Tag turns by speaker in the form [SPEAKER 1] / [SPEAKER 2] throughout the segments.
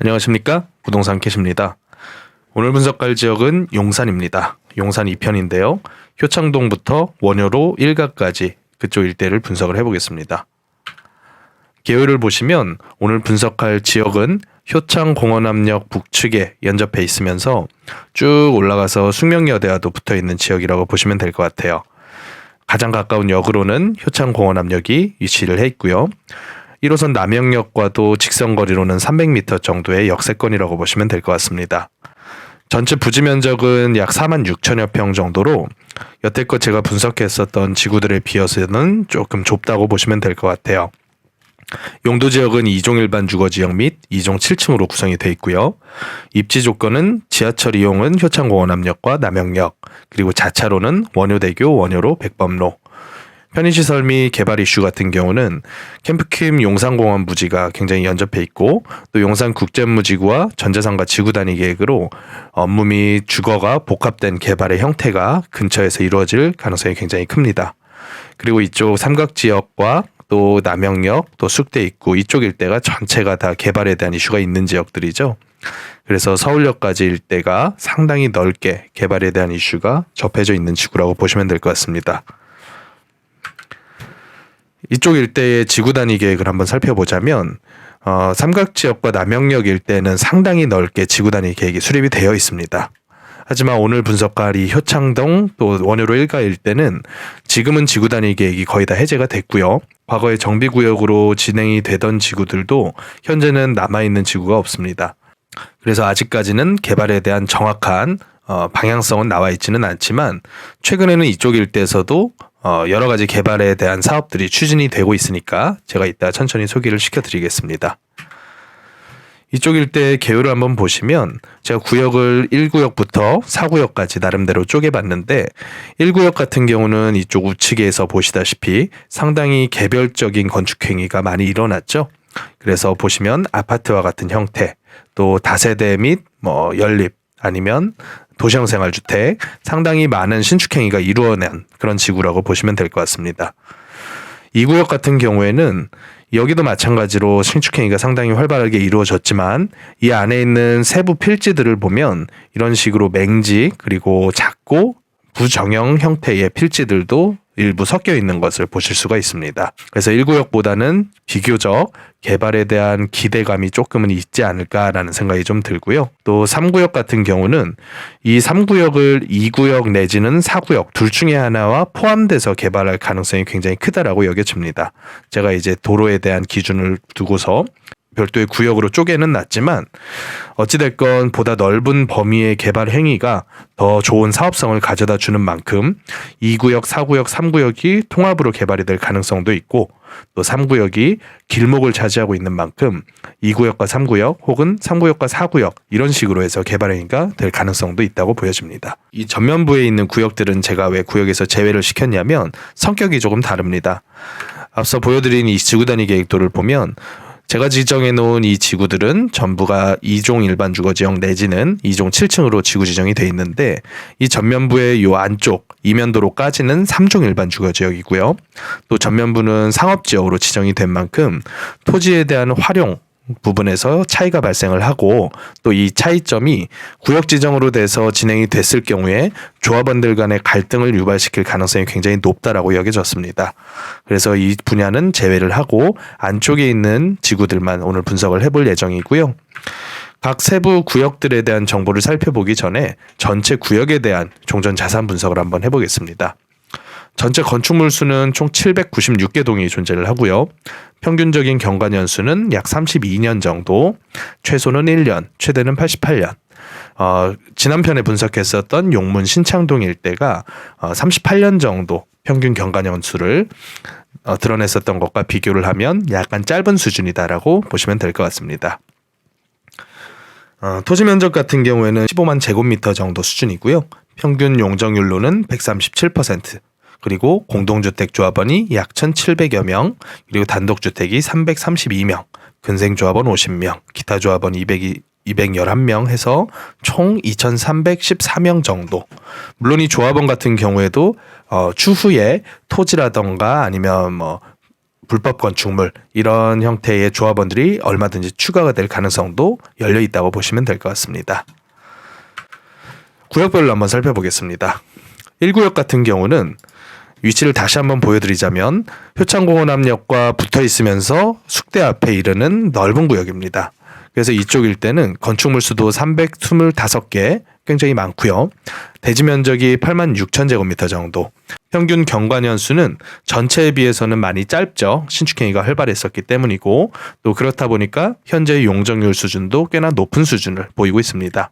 [SPEAKER 1] 안녕하십니까? 부동산 캐시입니다. 오늘 분석할 지역은 용산입니다. 용산 2편인데요. 효창동부터 원효로 1가까지 그쪽 일대를 분석을 해보겠습니다. 계획을 보시면 오늘 분석할 지역은 효창공원암역 북측에 연접해 있으면서 쭉 올라가서 숙명여대와도 붙어있는 지역이라고 보시면 될 것 같아요. 가장 가까운 역으로는 효창공원암역이 위치를 해 있고요. 1호선 남영역과도 직선거리로는 300m 정도의 역세권이라고 보시면 될 것 같습니다. 전체 부지 면적은 약 46,000여 평 정도로 여태껏 제가 분석했었던 지구들에 비해서는 조금 좁다고 보시면 될 것 같아요. 용도 지역은 2종 일반 주거지역 및 2종 7층으로 구성이 되어 있고요. 입지 조건은 지하철 이용은 효창공원암역과 남영역, 그리고 자차로는 원효대교, 원효로, 백범로, 편의시설 및 개발 이슈 같은 경우는 캠프킴 용산공원 부지가 굉장히 연접해 있고, 또 용산국제무지구와 전자상가 지구단위 계획으로 업무 및 주거가 복합된 개발의 형태가 근처에서 이루어질 가능성이 굉장히 큽니다. 그리고 이쪽 삼각지역과 또 남영역, 또 숙대 입구 이쪽 일대가 전체가 다 개발에 대한 이슈가 있는 지역들이죠. 그래서 서울역까지 일대가 상당히 넓게 개발에 대한 이슈가 접해져 있는 지구라고 보시면 될 것 같습니다. 이쪽 일대의 지구 단위 계획을 한번 살펴보자면 삼각지역과 남영역 일대는 상당히 넓게 지구 단위 계획이 수립이 되어 있습니다. 하지만 오늘 분석할 이 효창동 또 원효로 1가 일대는 지금은 지구 단위 계획이 거의 다 해제가 됐고요. 과거에 정비구역으로 진행이 되던 지구들도 현재는 남아있는 지구가 없습니다. 그래서 아직까지는 개발에 대한 정확한 방향성은 나와 있지는 않지만 최근에는 이쪽 일대에서도 여러 가지 개발에 대한 사업들이 추진이 되고 있으니까 제가 이따 천천히 소개를 시켜드리겠습니다. 이쪽 일대의 개요를 한번 보시면 제가 구역을 1구역부터 4구역까지 나름대로 쪼개봤는데 1구역 같은 경우는 이쪽 우측에서 보시다시피 상당히 개별적인 건축 행위가 많이 일어났죠. 그래서 보시면 아파트와 같은 형태, 또 다세대 및 연립 아니면 도시형 생활주택 상당히 많은 신축행위가 이루어낸 그런 지구라고 보시면 될 것 같습니다. 이 구역 같은 경우에는 여기도 마찬가지로 신축행위가 상당히 활발하게 이루어졌지만 이 안에 있는 세부 필지들을 보면 이런 식으로 맹지 그리고 작고 부정형 형태의 필지들도 일부 섞여 있는 것을 보실 수가 있습니다. 그래서 1구역보다는 비교적 개발에 대한 기대감이 조금은 있지 않을까라는 생각이 좀 들고요. 또 3구역 같은 경우는 이 3구역을 2구역 내지는 4구역 둘 중에 하나와 포함돼서 개발할 가능성이 굉장히 크다라고 여겨집니다. 제가 이제 도로에 대한 기준을 두고서 별도의 구역으로 쪼개는 놨지만 어찌됐건 보다 넓은 범위의 개발 행위가 더 좋은 사업성을 가져다 주는 만큼 2구역, 4구역, 3구역이 통합으로 개발이 될 가능성도 있고 또 3구역이 길목을 차지하고 있는 만큼 2구역과 3구역 혹은 3구역과 4구역 이런 식으로 해서 개발 행위가 될 가능성도 있다고 보여집니다. 이 전면부에 있는 구역들은 제가 왜 구역에서 제외를 시켰냐면 성격이 조금 다릅니다. 앞서 보여드린 이 지구 단위 계획도를 보면 제가 지정해 놓은 이 지구들은 전부가 2종 일반 주거지역 내지는 2종 7층으로 지구 지정이 돼 있는데 이 전면부의 요 안쪽 이면도로까지는 3종 일반 주거지역이고요. 또 전면부는 상업지역으로 지정이 된 만큼 토지에 대한 활용 부분에서 차이가 발생을 하고 또 이 차이점이 구역 지정으로 돼서 진행이 됐을 경우에 조합원들 간의 갈등을 유발시킬 가능성이 굉장히 높다라고 여겨졌습니다. 그래서 이 분야는 제외를 하고 안쪽에 있는 지구들만 오늘 분석을 해볼 예정이고요. 각 세부 구역들에 대한 정보를 살펴보기 전에 전체 구역에 대한 종전 자산 분석을 한번 해보겠습니다. 전체 건축물 수는 총 796개 동이 존재를 하고요. 평균적인 경관 연수는 약 32년 정도, 최소는 1년, 최대는 88년. 지난 편에 분석했었던 용문 신창동 일대가 38년 정도 평균 경관 연수를 드러냈었던 것과 비교를 하면 약간 짧은 수준이다라고 보시면 될 것 같습니다. 토지 면적 같은 경우에는 15만 제곱미터 정도 수준이고요. 평균 용적률로는 137%. 그리고 공동주택 조합원이 약 1,700여 명, 그리고 단독주택이 332명, 근생조합원 50명, 기타 조합원 211명 해서 총 2,314명 정도. 물론 이 조합원 같은 경우에도 추후에 토지라던가 아니면 불법 건축물 이런 형태의 조합원들이 얼마든지 추가가 될 가능성도 열려 있다고 보시면 될 것 같습니다. 구역별로 한번 살펴보겠습니다. 1구역 같은 경우는 위치를 다시 한번 보여드리자면 효창공원암역과 붙어 있으면서 숙대 앞에 이르는 넓은 구역입니다. 그래서 이쪽 일대는 건축물 수도 325개 굉장히 많고요. 대지 면적이 86,000제곱미터 정도. 평균 경관연수는 전체에 비해서는 많이 짧죠. 신축행위가 활발했었기 때문이고 또 그렇다 보니까 현재 용적률 수준도 꽤나 높은 수준을 보이고 있습니다.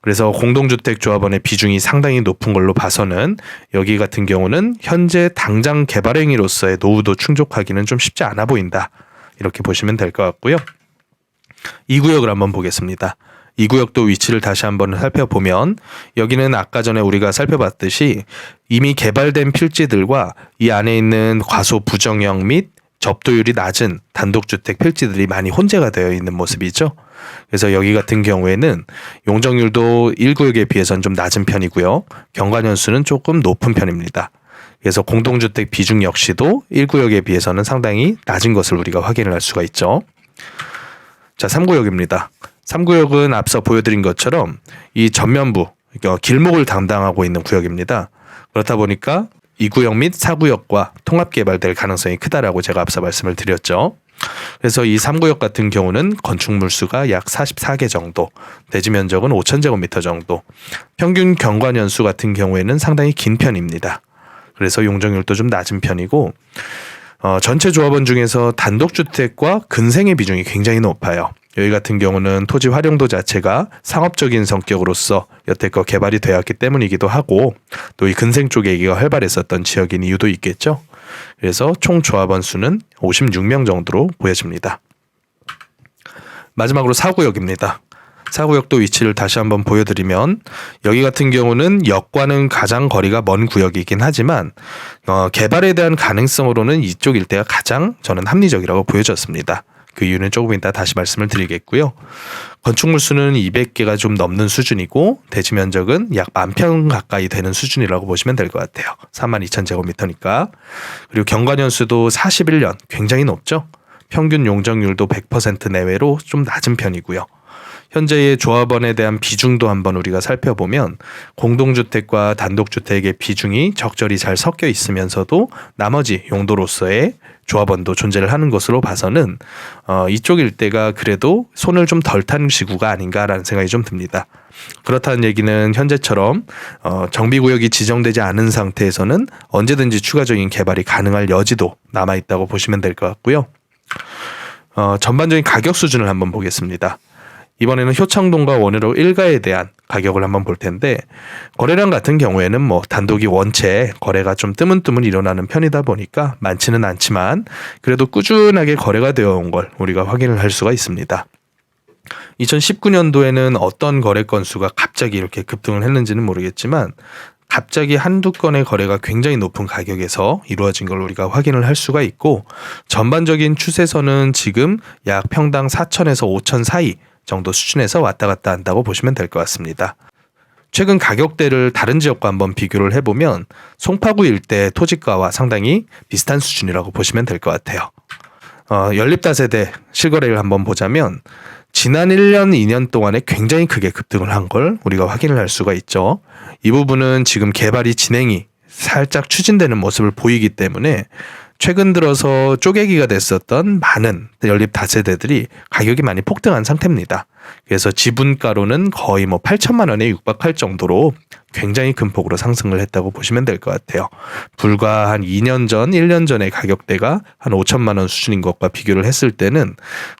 [SPEAKER 1] 그래서 공동주택 조합원의 비중이 상당히 높은 걸로 봐서는 여기 같은 경우는 현재 당장 개발 행위로서의 노후도 충족하기는 좀 쉽지 않아 보인다. 이렇게 보시면 될 것 같고요. 2구역을 한번 보겠습니다. 2구역도 위치를 다시 한번 살펴보면 여기는 아까 전에 우리가 살펴봤듯이 이미 개발된 필지들과 이 안에 있는 과소 부정형 및 접도율이 낮은 단독주택 필지들이 많이 혼재가 되어 있는 모습이죠. 그래서 여기 같은 경우에는 용적률도 1구역에 비해서는 좀 낮은 편이고요. 경관연수는 조금 높은 편입니다. 그래서 공동주택 비중 역시도 1구역에 비해서는 상당히 낮은 것을 우리가 확인을 할 수가 있죠. 자, 3구역입니다. 3구역은 앞서 보여드린 것처럼 이 전면부, 그러니까 길목을 담당하고 있는 구역입니다. 그렇다 보니까 2구역 및 4구역과 통합 개발될 가능성이 크다라고 제가 앞서 말씀을 드렸죠. 그래서 이 3구역 같은 경우는 건축물 수가 약 44개 정도, 대지 면적은 5,000제곱미터 정도, 평균 경관연수 같은 경우에는 상당히 긴 편입니다. 그래서 용적률도 좀 낮은 편이고 전체 조합원 중에서 단독주택과 근생의 비중이 굉장히 높아요. 여기 같은 경우는 토지 활용도 자체가 상업적인 성격으로서 여태껏 개발이 되었기 때문이기도 하고 또 이 근생 쪽에 얘기가 활발했었던 지역인 이유도 있겠죠. 그래서 총 조합원 수는 56명 정도로 보여집니다. 마지막으로 4구역입니다. 4구역도 위치를 다시 한번 보여드리면 여기 같은 경우는 역과는 가장 거리가 먼 구역이긴 하지만 개발에 대한 가능성으로는 이쪽 일대가 가장 저는 합리적이라고 보여졌습니다. 그 이유는 조금 이따 다시 말씀을 드리겠고요. 건축물 수는 200개가 좀 넘는 수준이고 대지 면적은 약 10,000평 가까이 되는 수준이라고 보시면 될 것 같아요. 32,000제곱미터니까. 그리고 경관연수도 41년, 굉장히 높죠. 평균 용적률도 100% 내외로 좀 낮은 편이고요. 현재의 조합원에 대한 비중도 한번 우리가 살펴보면 공동주택과 단독주택의 비중이 적절히 잘 섞여 있으면서도 나머지 용도로서의 조합원도 존재를 하는 것으로 봐서는 이쪽 일대가 그래도 손을 좀 덜 탄 지구가 아닌가라는 생각이 좀 듭니다. 그렇다는 얘기는 현재처럼 정비구역이 지정되지 않은 상태에서는 언제든지 추가적인 개발이 가능할 여지도 남아있다고 보시면 될 것 같고요. 전반적인 가격 수준을 한번 보겠습니다. 이번에는 효창동과 원효로 일가에 대한 가격을 한번 볼 텐데 거래량 같은 경우에는 뭐 단독이 원체 거래가 좀 뜨문뜨문 일어나는 편이다 보니까 많지는 않지만 그래도 꾸준하게 거래가 되어 온 걸 우리가 확인을 할 수가 있습니다. 2019년도에는 어떤 거래 건수가 갑자기 이렇게 급등을 했는지는 모르겠지만 갑자기 한두 건의 거래가 굉장히 높은 가격에서 이루어진 걸 우리가 확인을 할 수가 있고 전반적인 추세선은 지금 약 평당 4,000에서 5,000 사이 정도 수준에서 왔다 갔다 한다고 보시면 될 것 같습니다. 최근 가격대를 다른 지역과 한번 비교를 해보면 송파구 일대 토지가와 상당히 비슷한 수준이라고 보시면 될 것 같아요. 연립다세대 실거래를 한번 보자면 지난 1년, 2년 동안에 굉장히 크게 급등을 한 걸 우리가 확인을 할 수가 있죠. 이 부분은 지금 개발이 진행이 살짝 추진되는 모습을 보이기 때문에 최근 들어서 쪼개기가 됐었던 많은 연립 다세대들이 가격이 많이 폭등한 상태입니다. 그래서 지분가로는 거의 8천만 원에 육박할 정도로 굉장히 큰 폭으로 상승을 했다고 보시면 될 것 같아요. 불과 한 2년 전, 1년 전의 가격대가 한 5천만 원 수준인 것과 비교를 했을 때는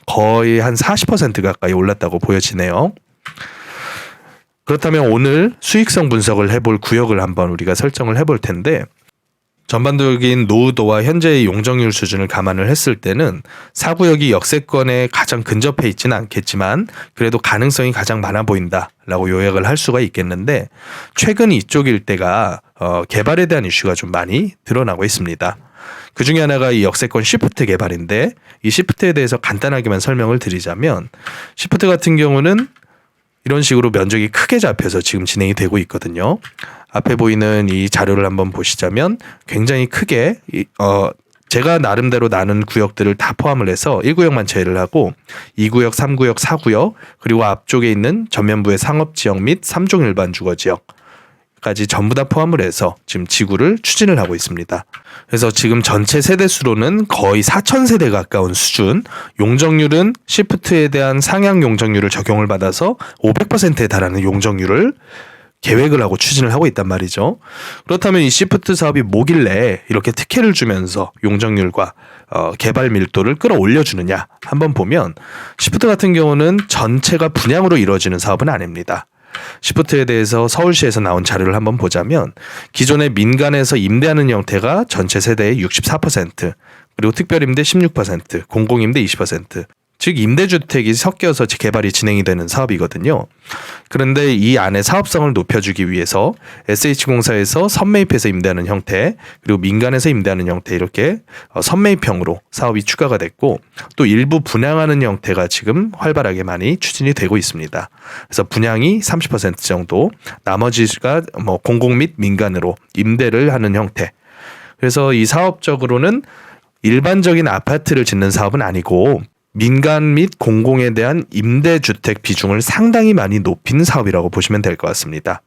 [SPEAKER 1] 거의 한 40% 가까이 올랐다고 보여지네요. 그렇다면 오늘 수익성 분석을 해볼 구역을 한번 우리가 설정을 해볼 텐데 전반적인 노후도와 현재의 용적률 수준을 감안을 했을 때는 4구역이 역세권에 가장 근접해 있지는 않겠지만 그래도 가능성이 가장 많아 보인다라고 요약을 할 수가 있겠는데 최근 이쪽 일대가 개발에 대한 이슈가 좀 많이 드러나고 있습니다. 그 중에 하나가 이 역세권 시프트 개발인데 이 시프트에 대해서 간단하게만 설명을 드리자면 시프트 같은 경우는 이런 식으로 면적이 크게 잡혀서 지금 진행이 되고 있거든요. 앞에 보이는 이 자료를 한번 보시자면 굉장히 크게 제가 나름대로 나눈 구역들을 다 포함을 해서 1구역만 제외를 하고 2구역, 3구역, 4구역 그리고 앞쪽에 있는 전면부의 상업지역 및 3종 일반 주거지역까지 전부 다 포함을 해서 지금 지구를 추진을 하고 있습니다. 그래서 지금 전체 세대수로는 거의 4,000세대 가까운 수준, 용적률은 시프트에 대한 상향 용적률을 적용을 받아서 500%에 달하는 용적률을 계획을 하고 추진을 하고 있단 말이죠. 그렇다면 이 시프트 사업이 뭐길래 이렇게 특혜를 주면서 용적률과 개발 밀도를 끌어올려 주느냐 한번 보면, 시프트 같은 경우는 전체가 분양으로 이루어지는 사업은 아닙니다. 시프트에 대해서 서울시에서 나온 자료를 한번 보자면 기존의 민간에서 임대하는 형태가 전체 세대의 64%, 그리고 특별임대 16%, 공공임대 20%, 즉 임대주택이 섞여서 개발이 진행이 되는 사업이거든요. 그런데 이 안에 사업성을 높여주기 위해서 SH공사에서 선매입해서 임대하는 형태, 그리고 민간에서 임대하는 형태, 이렇게 선매입형으로 사업이 추가가 됐고, 또 일부 분양하는 형태가 지금 활발하게 많이 추진이 되고 있습니다. 그래서 분양이 30% 정도, 나머지가 공공 및 민간으로 임대를 하는 형태. 그래서 이 사업적으로는 일반적인 아파트를 짓는 사업은 아니고 민간 및 공공에 대한 임대주택 비중을 상당히 많이 높인 사업이라고 보시면 될 것 같습니다.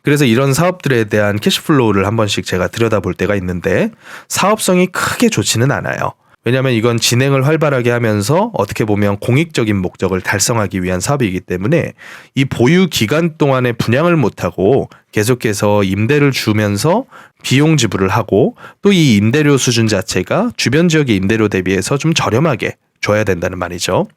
[SPEAKER 1] 그래서 이런 사업들에 대한 캐시플로우를 한 번씩 제가 들여다볼 때가 있는데 사업성이 크게 좋지는 않아요. 왜냐하면 이건 진행을 활발하게 하면서 어떻게 보면 공익적인 목적을 달성하기 위한 사업이기 때문에 이 보유 기간 동안에 분양을 못하고 계속해서 임대를 주면서 비용 지불을 하고, 또 이 임대료 수준 자체가 주변 지역의 임대료 대비해서 좀 저렴하게 줘야 된다는 말이죠.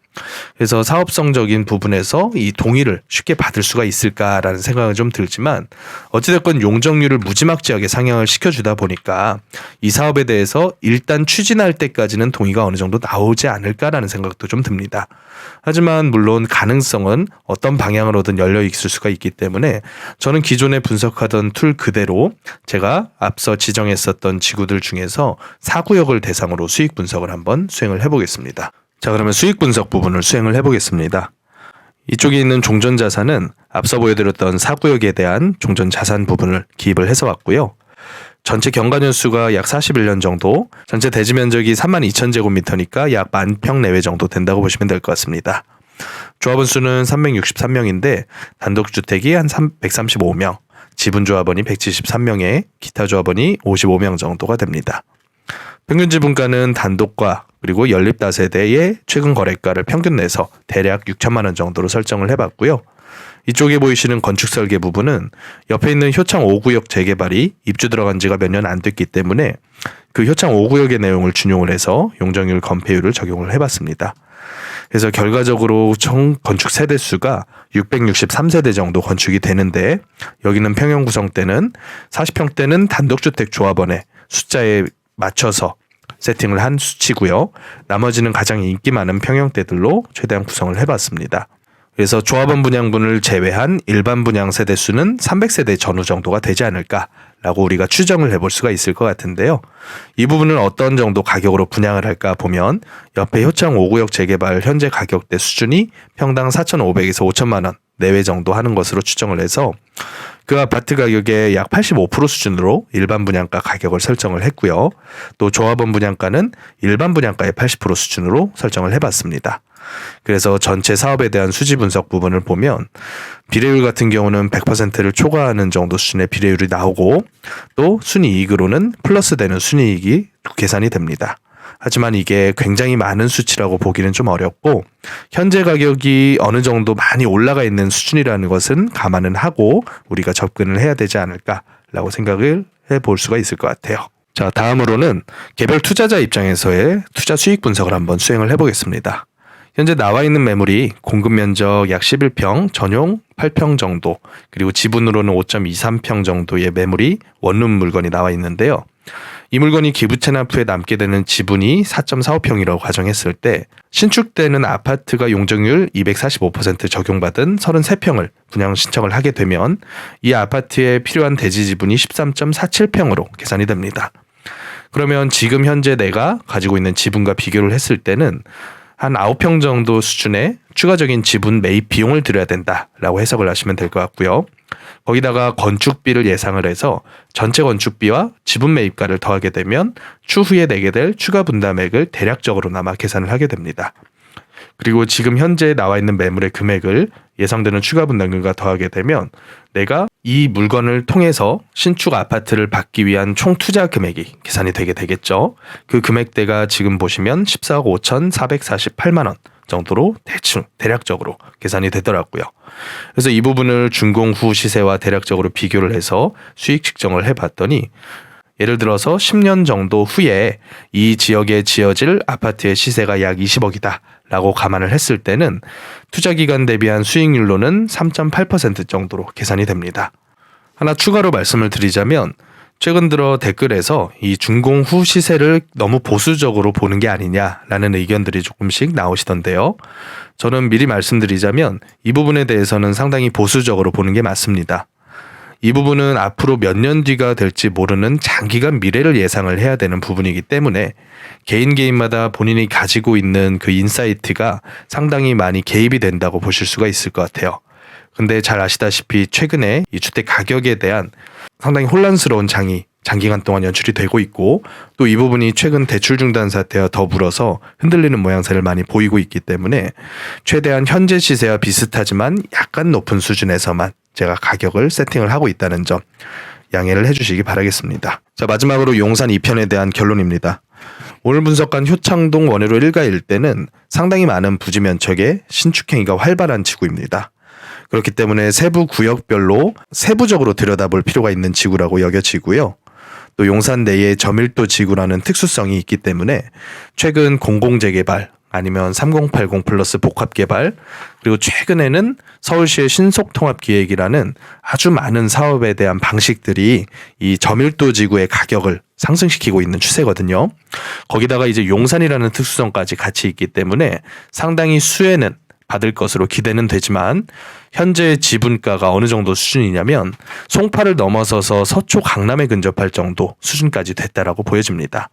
[SPEAKER 1] 그래서 사업성적인 부분에서 이 동의를 쉽게 받을 수가 있을까라는 생각은 좀 들지만, 어찌됐건 용적률을 무지막지하게 상향을 시켜주다 보니까 이 사업에 대해서 일단 추진할 때까지는 동의가 어느 정도 나오지 않을까라는 생각도 좀 듭니다. 하지만 물론 가능성은 어떤 방향으로든 열려 있을 수가 있기 때문에 저는 기존에 분석하던 툴 그대로 제가 앞서 지정했었던 지구들 중에서 4구역을 대상으로 수익 분석을 한번 수행을 해보겠습니다. 자, 그러면 수익 분석 부분을 수행을 해보겠습니다. 이쪽에 있는 종전 자산은 앞서 보여드렸던 4구역에 대한 종전 자산 부분을 기입을 해서 왔고요. 전체 경과년 수가 약 41년 정도, 전체 대지 면적이 32,000제곱미터니까 약 10,000평 내외 정도 된다고 보시면 될 것 같습니다. 조합원 수는 363명인데 단독주택이 한 135명, 지분조합원이 173명에 기타 조합원이 55명 정도가 됩니다. 평균 지분가는 단독과 그리고 연립다세대의 최근 거래가를 평균 내서 대략 6천만 원 정도로 설정을 해봤고요. 이쪽에 보이시는 건축 설계 부분은 옆에 있는 효창 5구역 재개발이 입주 들어간 지가 몇 년 안 됐기 때문에 그 효창 5구역의 내용을 준용을 해서 용적률 건폐율을 적용을 해봤습니다. 그래서 결과적으로 총 건축 세대수가 663세대 정도 건축이 되는데, 여기는 평형 구성대는 40평대는 단독주택 조합원의 숫자에 맞춰서 세팅을 한 수치고요. 나머지는 가장 인기 많은 평형대들로 최대한 구성을 해봤습니다. 그래서 조합원 분양분을 제외한 일반 분양 세대수는 300세대 전후 정도가 되지 않을까라고 우리가 추정을 해볼 수가 있을 것 같은데요. 이 부분은 어떤 정도 가격으로 분양을 할까 보면 옆에 효창 5구역 재개발 현재 가격대 수준이 평당 4,500에서 5천만 원 내외 정도 하는 것으로 추정을 해서 그 아파트 가격의 약 85% 수준으로 일반 분양가 가격을 설정을 했고요. 또 조합원 분양가는 일반 분양가의 80% 수준으로 설정을 해봤습니다. 그래서 전체 사업에 대한 수지 분석 부분을 보면 비례율 같은 경우는 100%를 초과하는 정도 수준의 비례율이 나오고, 또 순이익으로는 플러스 되는 순이익이 계산이 됩니다. 하지만 이게 굉장히 많은 수치라고 보기는 좀 어렵고, 현재 가격이 어느 정도 많이 올라가 있는 수준이라는 것은 감안은 하고 우리가 접근을 해야 되지 않을까라고 생각을 해볼 수가 있을 것 같아요. 자, 다음으로는 개별 투자자 입장에서의 투자 수익 분석을 한번 수행을 해보겠습니다. 현재 나와 있는 매물이 공급 면적 약 11평, 전용 8평 정도, 그리고 지분으로는 5.23평 정도의 매물이 원룸 물건이 나와 있는데요. 이 물건이 기부 체납 후에 남게 되는 지분이 4.45평이라고 가정했을 때 신축되는 아파트가 용적률 245% 적용받은 33평을 분양 신청을 하게 되면 이 아파트에 필요한 대지 지분이 13.47평으로 계산이 됩니다. 그러면 지금 현재 내가 가지고 있는 지분과 비교를 했을 때는 한 9평 정도 수준의 추가적인 지분 매입 비용을 들여야 된다라고 해석을 하시면 될 것 같고요. 거기다가 건축비를 예상을 해서 전체 건축비와 지분 매입가를 더하게 되면 추후에 내게 될 추가 분담액을 대략적으로나마 계산을 하게 됩니다. 그리고 지금 현재 나와 있는 매물의 금액을 예상되는 추가 분담금과 더하게 되면 내가 이 물건을 통해서 신축 아파트를 받기 위한 총 투자 금액이 계산이 되게 되겠죠. 그 금액대가 지금 보시면 14억 5,448만 원 정도로 대략적으로 계산이 되더라고요. 그래서 이 부분을 준공 후 시세와 대략적으로 비교를 해서 수익 측정을 해봤더니 예를 들어서 10년 정도 후에 이 지역에 지어질 아파트의 시세가 약 20억이다 라고 감안을 했을 때는 투자 기간 대비한 수익률로는 3.8% 정도로 계산이 됩니다. 하나 추가로 말씀을 드리자면 최근 들어 댓글에서 이 준공 후 시세를 너무 보수적으로 보는 게 아니냐라는 의견들이 조금씩 나오시던데요. 저는 미리 말씀드리자면 이 부분에 대해서는 상당히 보수적으로 보는 게 맞습니다. 이 부분은 앞으로 몇 년 뒤가 될지 모르는 장기간 미래를 예상을 해야 되는 부분이기 때문에 개인마다 본인이 가지고 있는 그 인사이트가 상당히 많이 개입이 된다고 보실 수가 있을 것 같아요. 근데 잘 아시다시피 최근에 이 주택 가격에 대한 상당히 혼란스러운 장기간 동안 연출이 되고 있고 또 이 부분이 최근 대출 중단 사태와 더불어서 흔들리는 모양새를 많이 보이고 있기 때문에 최대한 현재 시세와 비슷하지만 약간 높은 수준에서만 제가 가격을 세팅을 하고 있다는 점 양해를 해주시기 바라겠습니다. 자, 마지막으로 용산 2편에 대한 결론입니다. 오늘 분석한 효창동 원효로 1가 일대는 상당히 많은 부지 면적의 신축행위가 활발한 지구입니다. 그렇기 때문에 세부 구역별로 세부적으로 들여다볼 필요가 있는 지구라고 여겨지고요. 또 용산 내에 저밀도 지구라는 특수성이 있기 때문에 최근 공공재개발 아니면 3080 플러스 복합개발 그리고 최근에는 서울시의 신속통합기획이라는 아주 많은 사업에 대한 방식들이 이 저밀도 지구의 가격을 상승시키고 있는 추세거든요. 거기다가 이제 용산이라는 특수성까지 같이 있기 때문에 상당히 수혜는 받을 것으로 기대는 되지만 현재 지분가가 어느 정도 수준이냐면 송파를 넘어서서 서초 강남에 근접할 정도 수준까지 됐다라고 보여집니다.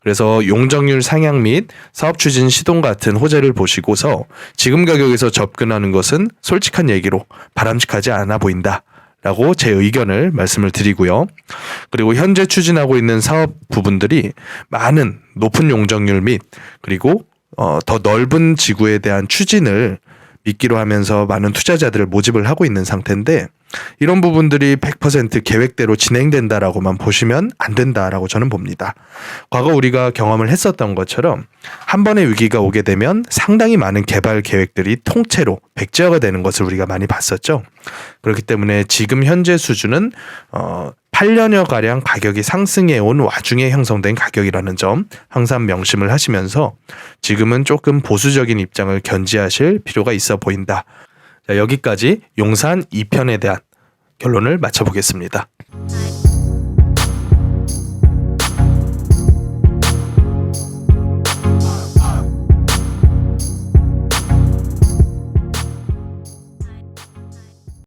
[SPEAKER 1] 그래서 용적률 상향 및 사업 추진 시동 같은 호재를 보시고서 지금 가격에서 접근하는 것은 솔직한 얘기로 바람직하지 않아 보인다. 라고 제 의견을 말씀을 드리고요. 그리고 현재 추진하고 있는 사업 부분들이 많은 높은 용적률 및 그리고 더 넓은 지구에 대한 추진을 믿기로 하면서 많은 투자자들을 모집을 하고 있는 상태인데 이런 부분들이 100% 계획대로 진행된다라고만 보시면 안 된다라고 저는 봅니다. 과거 우리가 경험을 했었던 것처럼 한 번의 위기가 오게 되면 상당히 많은 개발 계획들이 통째로 백지화가 되는 것을 우리가 많이 봤었죠. 그렇기 때문에 지금 현재 수준은 8년여 가량 가격이 상승해 온 와중에 형성된 가격이라는 점 항상 명심을 하시면서 지금은 조금 보수적인 입장을 견지하실 필요가 있어 보인다. 자, 여기까지 용산 2편에 대한 결론을 맞춰보겠습니다.